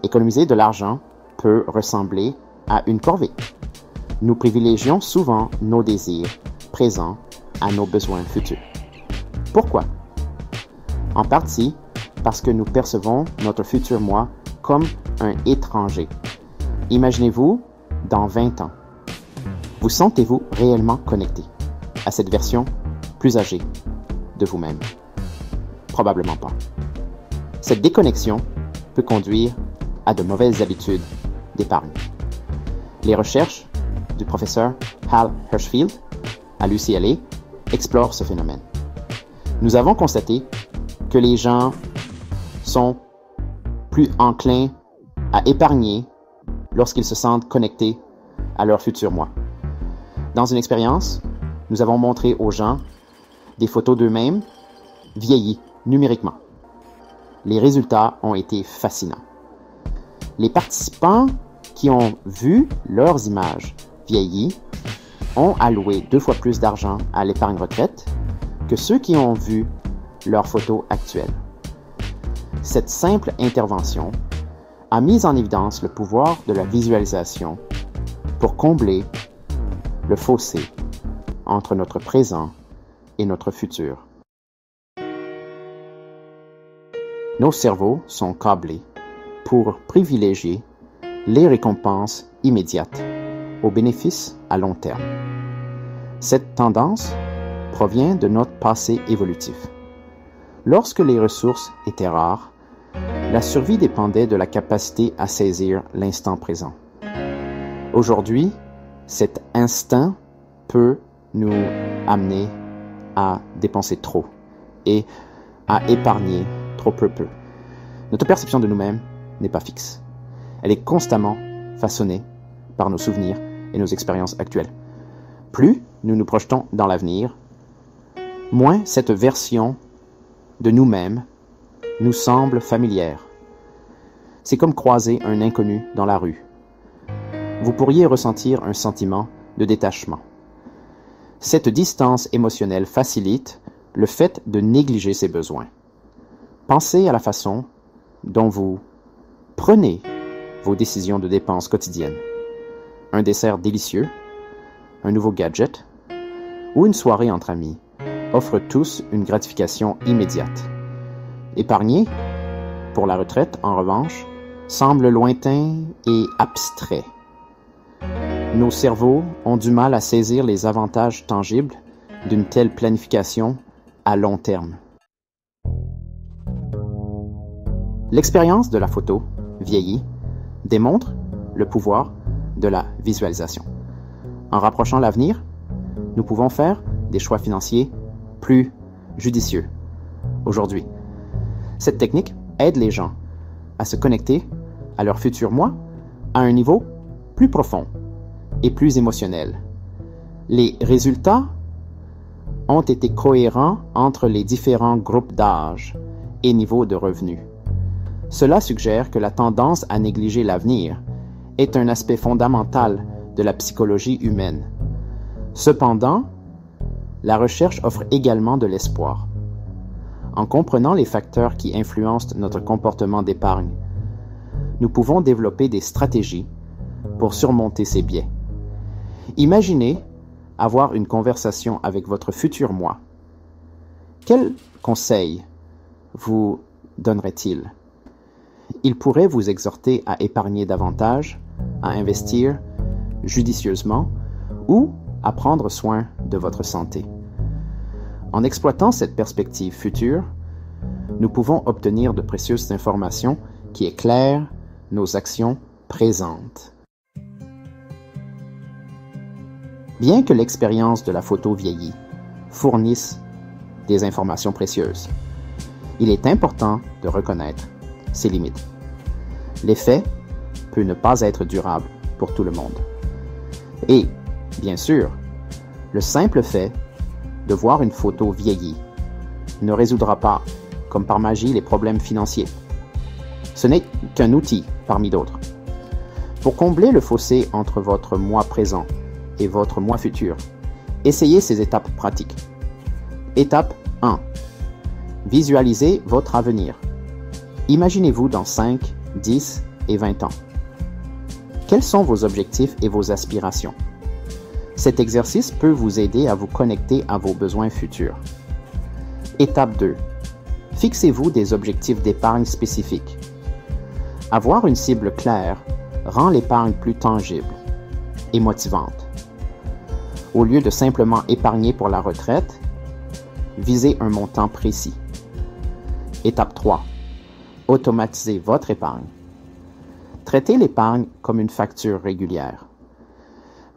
Économiser de l'argent peut ressembler à une corvée. Nous privilégions souvent nos désirs présents à nos besoins futurs. Pourquoi? En partie parce que nous percevons notre futur moi comme un étranger. Imaginez-vous dans 20 ans. Vous sentez-vous réellement connecté à cette version plus âgée de vous-même? Probablement pas. Cette déconnexion peut conduire à de mauvaises habitudes d'épargne. Les recherches du professeur Hal Hershfield à l'UCLA explorent ce phénomène. Nous avons constaté que les gens sont plus enclins à épargner lorsqu'ils se sentent connectés à leur futur moi. Dans une expérience, nous avons montré aux gens des photos d'eux-mêmes vieillies numériquement. Les résultats ont été fascinants. Les participants qui ont vu leurs images vieillies ont alloué 2 fois plus d'argent à l'épargne retraite que ceux qui ont vu leurs photos actuelles. Cette simple intervention a mis en évidence le pouvoir de la visualisation pour combler le fossé entre notre présent et notre futur. Nos cerveaux sont câblés pour privilégier les récompenses immédiates aux bénéfices à long terme. Cette tendance provient de notre passé évolutif. Lorsque les ressources étaient rares, la survie dépendait de la capacité à saisir l'instant présent. Aujourd'hui, cet instinct peut nous amener à dépenser trop et à épargner trop peu. Notre perception de nous-mêmes n'est pas fixe. Elle est constamment façonnée par nos souvenirs et nos expériences actuelles. Plus nous nous projetons dans l'avenir, moins cette version de nous-mêmes nous semble familière. C'est comme croiser un inconnu dans la rue. Vous pourriez ressentir un sentiment de détachement. Cette distance émotionnelle facilite le fait de négliger ses besoins. Pensez à la façon dont vous prenez vos décisions de dépenses quotidiennes. Un dessert délicieux, un nouveau gadget ou une soirée entre amis offrent tous une gratification immédiate. Épargner pour la retraite, en revanche, semble lointain et abstrait. Nos cerveaux ont du mal à saisir les avantages tangibles d'une telle planification à long terme. L'expérience de la photo vieillie démontre le pouvoir de la visualisation. En rapprochant l'avenir, nous pouvons faire des choix financiers plus judicieux aujourd'hui. Cette technique aide les gens à se connecter à leur futur moi à un niveau plus profond et plus émotionnel. Les résultats ont été cohérents entre les différents groupes d'âge et niveaux de revenus. Cela suggère que la tendance à négliger l'avenir est un aspect fondamental de la psychologie humaine. Cependant, la recherche offre également de l'espoir. En comprenant les facteurs qui influencent notre comportement d'épargne, nous pouvons développer des stratégies pour surmonter ces biais. Imaginez avoir une conversation avec votre futur moi. Quels conseils vous donnerait-il? Il pourrait vous exhorter à épargner davantage, à investir judicieusement ou à prendre soin de votre santé. En exploitant cette perspective future, nous pouvons obtenir de précieuses informations qui éclairent nos actions présentes. Bien que l'expérience de la photo vieillie fournisse des informations précieuses, il est important de reconnaître ses limites. L'effet peut ne pas être durable pour tout le monde. Et, bien sûr, le simple fait de voir une photo vieillie ne résoudra pas, comme par magie, les problèmes financiers. Ce n'est qu'un outil parmi d'autres. Pour combler le fossé entre votre moi présent et votre moi futur, essayez ces étapes pratiques. Étape 1. Visualisez votre avenir. Imaginez-vous dans 5, 10 et 20 ans. Quels sont vos objectifs et vos aspirations? Cet exercice peut vous aider à vous connecter à vos besoins futurs. Étape 2. Fixez-vous des objectifs d'épargne spécifiques. Avoir une cible claire rend l'épargne plus tangible et motivante. Au lieu de simplement épargner pour la retraite, visez un montant précis. Étape 3. Automatisez votre épargne. Traitez l'épargne comme une facture régulière.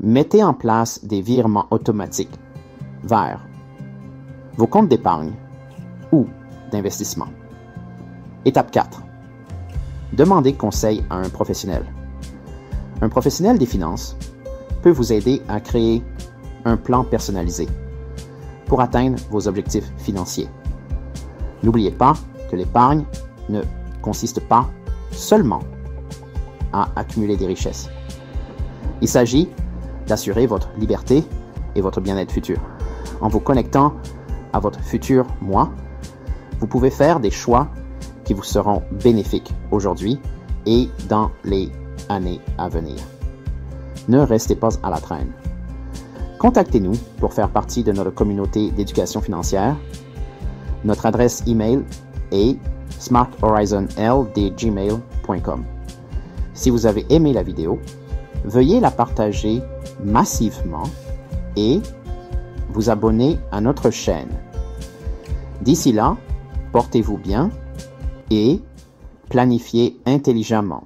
Mettez en place des virements automatiques vers vos comptes d'épargne ou d'investissement. Étape 4. Demandez conseil à un professionnel. Un professionnel des finances peut vous aider à créer un plan personnalisé pour atteindre vos objectifs financiers. N'oubliez pas que l'épargne ne consiste pas seulement à accumuler des richesses. Il s'agit d'assurer votre liberté et votre bien-être futur. En vous connectant à votre futur moi, vous pouvez faire des choix qui vous seront bénéfiques aujourd'hui et dans les années à venir. Ne restez pas à la traîne. Contactez-nous pour faire partie de notre communauté d'éducation financière. Notre adresse email est smarthorizonl@gmail.com. Si vous avez aimé la vidéo, veuillez la partager massivement et vous abonner à notre chaîne. D'ici là, portez-vous bien et planifiez intelligemment.